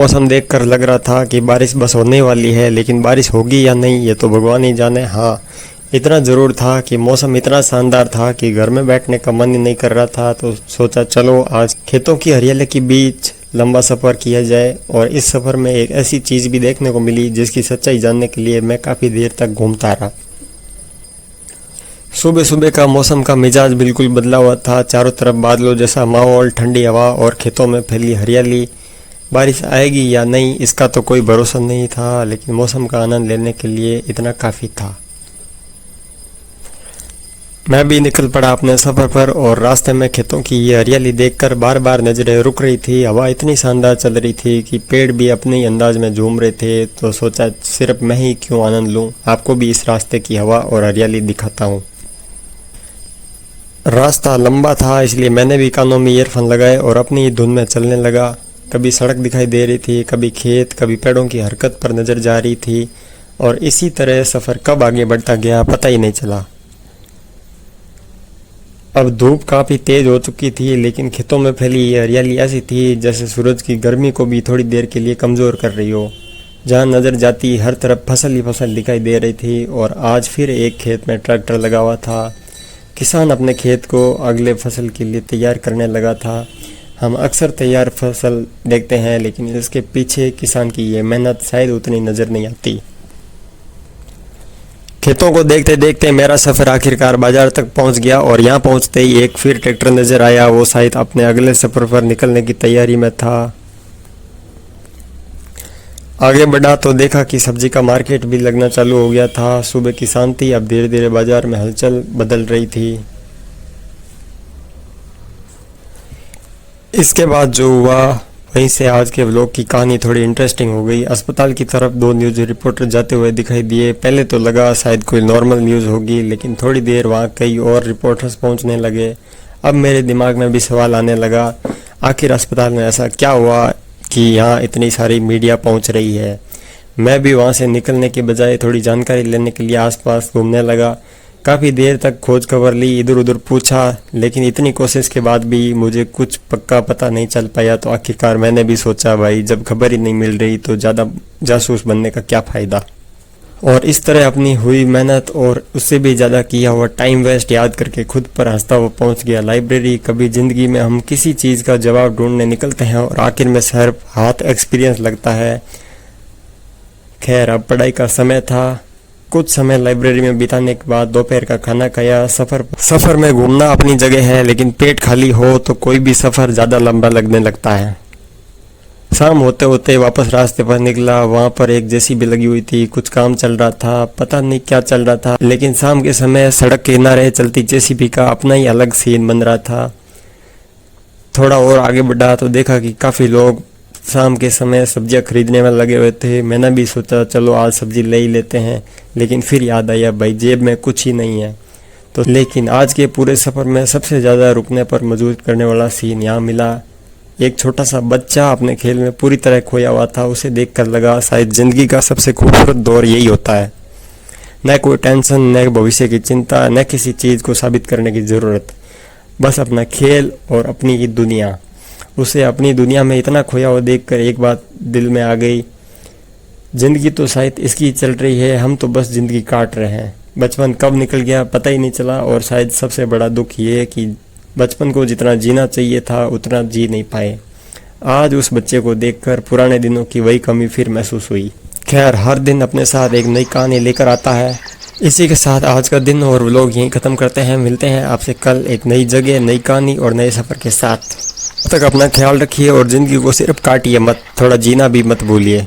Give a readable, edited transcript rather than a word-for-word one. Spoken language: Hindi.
मौसम देखकर लग रहा था कि बारिश बस होने वाली है, लेकिन बारिश होगी या नहीं ये तो भगवान ही जाने। हाँ, इतना ज़रूर था कि मौसम इतना शानदार था कि घर में बैठने का मन ही नहीं कर रहा था। तो सोचा चलो आज खेतों की हरियाली के बीच लंबा सफ़र किया जाए। और इस सफ़र में एक ऐसी चीज़ भी देखने को मिली जिसकी सच्चाई जानने के लिए मैं काफ़ी देर तक घूमता रहा। सुबह सुबह का मौसम का मिजाज बिल्कुल बदला हुआ था। चारों तरफ बादलों जैसा माहौल, ठंडी हवा और खेतों में फैली हरियाली। बारिश आएगी या नहीं इसका तो कोई भरोसा नहीं था, लेकिन मौसम का आनंद लेने के लिए इतना काफ़ी था। मैं भी निकल पड़ा अपने सफ़र पर और रास्ते में खेतों की ये हरियाली देखकर बार बार नज़रें रुक रही थी। हवा इतनी शानदार चल रही थी कि पेड़ भी अपने ही अंदाज में झूम रहे थे। तो सोचा सिर्फ मैं ही क्यों आनंद लूं, आपको भी इस रास्ते की हवा और हरियाली दिखाता हूं। रास्ता लंबा था, इसलिए मैंने भी कानों में ईयरफोन लगाए और अपनी ही धुन में चलने लगा। कभी सड़क दिखाई दे रही थी, कभी खेत, कभी पेड़ों की हरकत पर नज़र जा रही थी। और इसी तरह सफ़र कब आगे बढ़ता गया पता ही नहीं चला। अब धूप काफ़ी तेज़ हो चुकी थी, लेकिन खेतों में फैली ये हरियाली ऐसी थी जैसे सूरज की गर्मी को भी थोड़ी देर के लिए कमज़ोर कर रही हो। जहाँ नज़र जाती हर तरफ फसल ही फसल दिखाई दे रही थी। और आज फिर एक खेत में ट्रैक्टर लगा हुआ था। किसान अपने खेत को अगले फसल के लिए तैयार करने लगा था। हम अक्सर तैयार फसल देखते हैं, लेकिन इसके पीछे किसान की ये मेहनत शायद उतनी नज़र नहीं आती। खेतों को देखते देखते मेरा सफ़र आखिरकार बाजार तक पहुंच गया और यहाँ पहुंचते ही एक फिर ट्रैक्टर नज़र आया। वो शायद अपने अगले सफ़र पर निकलने की तैयारी में था। आगे बढ़ा तो देखा कि सब्जी का मार्केट भी लगना चालू हो गया था। सुबह की शांति अब धीरे धीरे बाजार में हलचल बदल रही थी। इसके बाद जो हुआ वहीं से आज के व्लॉग की कहानी थोड़ी इंटरेस्टिंग हो गई। अस्पताल की तरफ दो न्यूज़ रिपोर्टर जाते हुए दिखाई दिए। पहले तो लगा शायद कोई नॉर्मल न्यूज़ होगी, लेकिन थोड़ी देर वहाँ कई और रिपोर्टर्स पहुँचने लगे। अब मेरे दिमाग में भी सवाल आने लगा, आखिर अस्पताल में ऐसा क्या हुआ कि यहाँ इतनी सारी मीडिया पहुँच रही है। मैं भी वहाँ से निकलने के बजाय थोड़ी जानकारी लेने के लिए आसपास घूमने लगा। काफ़ी देर तक खोज खबर ली, इधर उधर पूछा, लेकिन इतनी कोशिश के बाद भी मुझे कुछ पक्का पता नहीं चल पाया। तो आखिरकार मैंने भी सोचा भाई जब खबर ही नहीं मिल रही तो ज़्यादा जासूस बनने का क्या फ़ायदा। और इस तरह अपनी हुई मेहनत और उससे भी ज़्यादा किया हुआ टाइम वेस्ट याद करके खुद पर हंसता हुआ पहुंच गया लाइब्रेरी। कभी ज़िंदगी में हम किसी चीज़ का जवाब ढूंढने निकलते हैं और आखिर में सिर्फ हाथ एक्सपीरियंस लगता है। खैर अब पढ़ाई का समय था। कुछ समय लाइब्रेरी में बिताने के बाद दोपहर का खाना खाया। सफ़र में घूमना अपनी जगह है, लेकिन पेट खाली हो तो कोई भी सफ़र ज़्यादा लंबा लगने लगता है। शाम होते होते वापस रास्ते पर निकला। वहाँ पर एक जेसीबी लगी हुई थी, कुछ काम चल रहा था, पता नहीं क्या चल रहा था, लेकिन शाम के समय सड़क के किनारे चलती जेसीबी का अपना ही अलग सीन बन रहा था। थोड़ा और आगे बढ़ा तो देखा कि काफ़ी लोग शाम के समय सब्जियां खरीदने में लगे हुए थे। मैंने भी सोचा चलो आज सब्जी ले ही लेते हैं, लेकिन फिर याद आया भाई जेब में कुछ ही नहीं है। तो लेकिन आज के पूरे सफ़र में सबसे ज़्यादा रुकने पर मजबूर करने वाला सीन यहाँ मिला। एक छोटा सा बच्चा अपने खेल में पूरी तरह खोया हुआ था। उसे देखकर लगा शायद ज़िंदगी का सबसे खूबसूरत दौर यही होता है। न कोई टेंशन, न भविष्य की चिंता, न किसी चीज़ को साबित करने की ज़रूरत, बस अपना खेल और अपनी ही दुनिया। उसे अपनी दुनिया में इतना खोया हुआ देखकर एक बात दिल में आ गई, ज़िंदगी तो शायद इसकी चल रही है, हम तो बस ज़िंदगी काट रहे हैं। बचपन कब निकल गया पता ही नहीं चला। और शायद सबसे बड़ा दुख ये है कि बचपन को जितना जीना चाहिए था उतना जी नहीं पाए। आज उस बच्चे को देखकर पुराने दिनों की वही कमी फिर महसूस हुई। खैर हर दिन अपने साथ एक नई कहानी लेकर आता है। इसी के साथ आज का दिन और व्लॉग यहीं ख़त्म करते हैं। मिलते हैं आपसे कल एक नई जगह, नई कहानी और नए सफ़र के साथ। तब तक अपना ख्याल रखिए और ज़िंदगी को सिर्फ काटिए मत, थोड़ा जीना भी मत भूलिए।